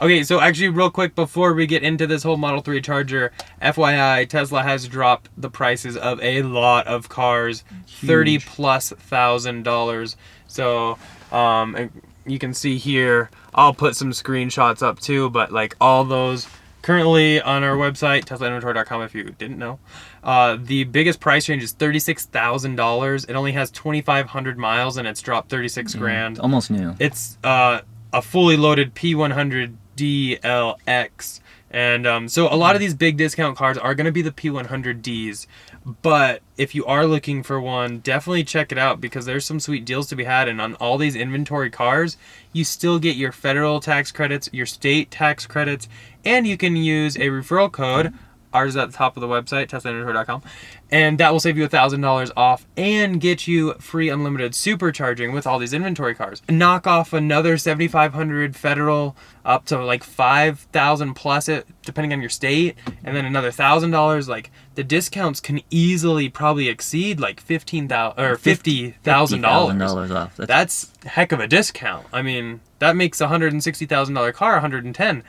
Okay, so actually real quick before we get into this whole Model 3 charger, FYI, Tesla has dropped the prices of a lot of cars, Huge. $30,000+. So, you can see here, I'll put some screenshots up too, but like all those currently on our website, teslainventory.com if you didn't know. The biggest price range is $36,000. It only has 2,500 miles and it's dropped 36 grand. Almost new. It's a fully loaded P100DLX. And so a lot of these big discount cars are going to be the P100Ds. But if you are looking for one, definitely check it out because there's some sweet deals to be had. And on all these inventory cars, you still get your federal tax credits, your state tax credits, and you can use a referral code. Ours is at the top of the website, teslainventory.com, and that will save you $1,000 off and get you free unlimited supercharging with all these inventory cars. Knock off another $7,500 federal up to like $5,000+ it, depending on your state, and then another $1,000. Like the discounts can easily probably exceed like $50,000 or $50,000 off. That's a heck of a discount. I mean, that makes a $160,000 car $110,000.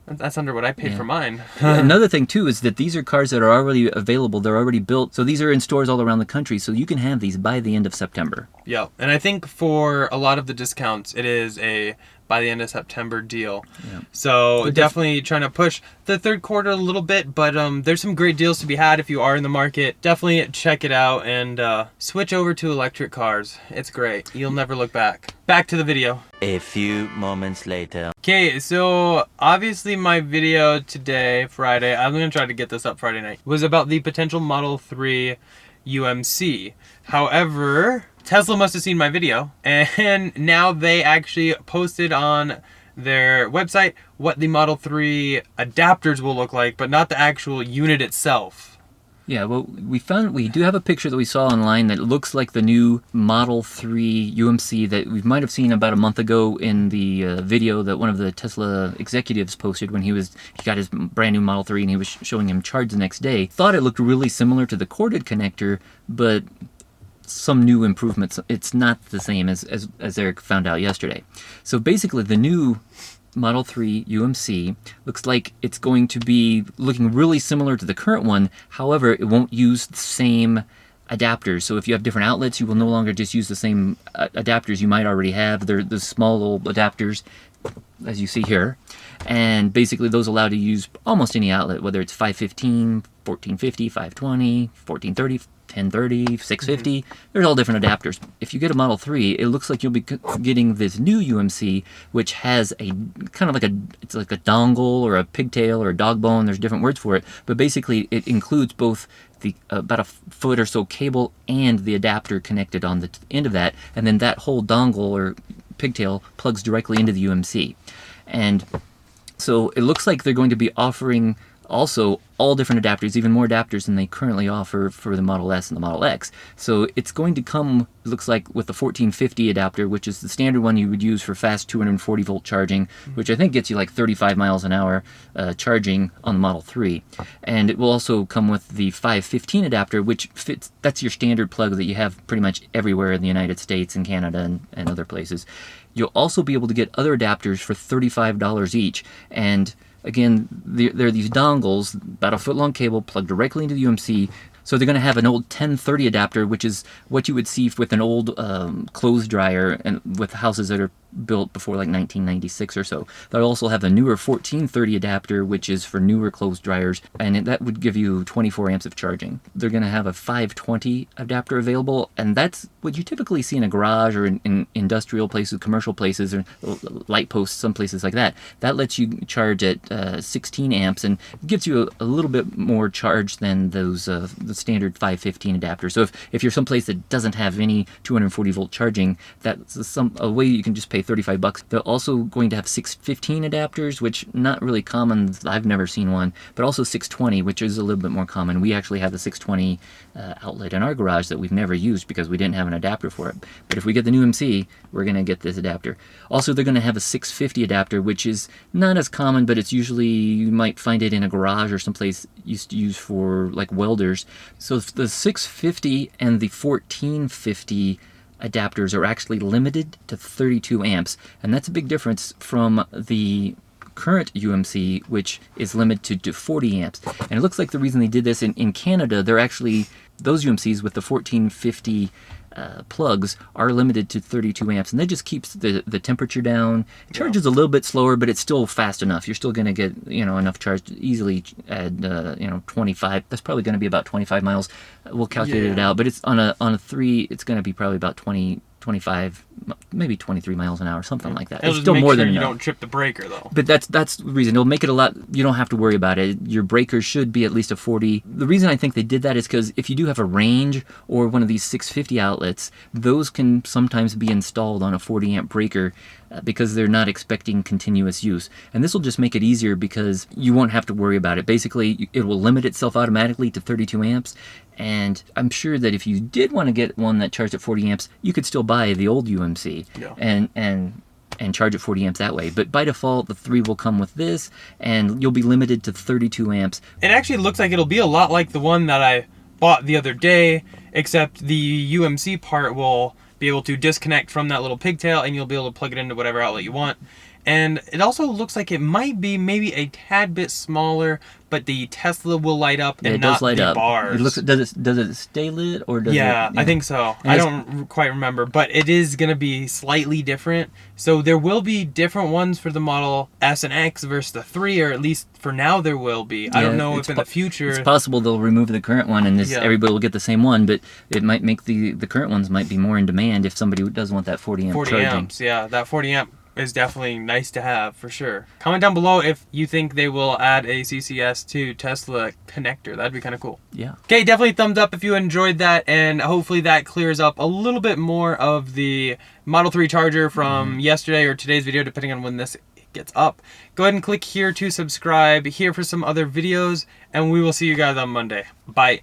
That's under what I paid for mine. Another thing too is that these are cars that are already available. They're already built. So these are in stores all around the country. So you can have these by the end of September. Yeah. And I think for a lot of the discounts, it is a by the end of September deal. Yeah. So definitely trying to push the third quarter a little bit, but there's some great deals to be had if you are in the market. Definitely check it out and switch over to electric cars. It's great. You'll never look back. Back to the video. A few moments later. Okay, so obviously my video today, Friday, I'm going to try to get this up Friday night, was about the potential Model 3 UMC. However, Tesla must have seen my video, and now they actually posted on their website what the Model 3 adapters will look like, but not the actual unit itself. Yeah, well, we do have a picture that we saw online that looks like the new Model 3 UMC that we might have seen about a month ago in the video that one of the Tesla executives posted when he got his brand new Model 3 and he was showing him charge the next day. Thought it looked really similar to the corded connector, but some new improvements. It's not the same as Eric found out yesterday. So basically the new Model 3 UMC looks like it's going to be looking really similar to the current one. However, it won't use the same adapters. So if you have different outlets, you will no longer just use the same adapters you might already have. They're the small little adapters, as you see here. And basically those allow to use almost any outlet, whether it's 515, 1450, 520, 1430, 1030, 650. There's all different adapters. If you get a Model 3, it looks like you'll be getting this new UMC, which has a kind of it's like a dongle or a pigtail or a dog bone. There's different words for it, but basically it includes both the about a foot or so cable and the adapter connected on the end of that, and then that whole dongle or pigtail plugs directly into the UMC. And so it looks like they're going to be offering also all different adapters, even more adapters than they currently offer for the Model S and the Model X. So it's going to come, it looks like, with the 1450 adapter, which is the standard one you would use for fast 240 volt charging, which I think gets you like 35 miles an hour charging on the Model 3. And it will also come with the 515 adapter, which fits, that's your standard plug that you have pretty much everywhere in the United States and Canada and other places. You'll also be able to get other adapters for $35 each. And again, there are these dongles, about a foot long cable plugged directly into the UMC. So they're going to have an old 1030 adapter, which is what you would see with an old clothes dryer and with houses that are built before like 1996 or so. They'll also have a newer 1430 adapter, which is for newer clothes dryers, and that would give you 24 amps of charging. They're going to have a 520 adapter available, and that's what you typically see in a garage or in industrial places, commercial places, or light posts, some places like that. That lets you charge at 16 amps and gives you a little bit more charge than those the standard 515 adapter. So if you're someplace that doesn't have any 240 volt charging, that's a way you can just pay $35. They're also going to have 615 adapters, which not really common. I've never seen one, but also 620, which is a little bit more common. We actually have a 620 outlet in our garage that we've never used because we didn't have an adapter for it. But if we get the new MC, we're going to get this adapter. Also, they're going to have a 650 adapter, which is not as common, but it's usually, you might find it in a garage or someplace used to use for like welders. So the 650 and the 1450 adapters are actually limited to 32 amps, and that's a big difference from the current UMC, which is limited to 40 amps. And it looks like the reason they did this in Canada, they're actually, those UMCs with the 1450 plugs are limited to 32 amps, and that just keeps the temperature down. It charges a little bit slower, but it's still fast enough. You're still going to get, enough charge to easily at 25. That's probably going to be about 25 miles. We'll calculate it out, but it's on a 3. It's going to be probably about 25, maybe 23 miles an hour, something like that. It'll It's just still make more sure than you enough. don't trip the breaker though. But that's the reason. It'll make it a lot, you don't have to worry about it. Your breaker should be at least a 40. The reason I think they did that is because if you do have a range or one of these 650 outlets, those can sometimes be installed on a 40 amp breaker because they're not expecting continuous use. And this will just make it easier because you won't have to worry about it. Basically, it will limit itself automatically to 32 amps. And I'm sure that if you did want to get one that charged at 40 amps, you could still buy the old UMC and charge at 40 amps that way. But by default, the 3 will come with this, and you'll be limited to 32 amps. It actually looks like it'll be a lot like the one that I bought the other day, except the UMC part will be able to disconnect from that little pigtail, and you'll be able to plug it into whatever outlet you want. And it also looks like it might be maybe a tad bit smaller, but the Tesla will light up and it does not light the up. bars. It looks. Does it stay lit or does it? Yeah, I think so. And I don't quite remember, but it is going to be slightly different. So there will be different ones for the Model S and X versus the 3, or at least for now there will be. I don't know if in the future... It's possible they'll remove the current one and everybody will get the same one, but it might make the current ones might be more in demand if somebody does want that 40 amp 40 charging. amps, yeah. That 40 amp is definitely nice to have for sure. Comment down below if you think they will add a CCS to Tesla connector. That'd be kind of cool. Yeah. Okay, definitely thumbs up if you enjoyed that, and hopefully that clears up a little bit more of the Model 3 charger from yesterday or today's video, depending on when this gets up. Go ahead and click here to subscribe, here for some other videos, and we will see you guys on Monday. Bye.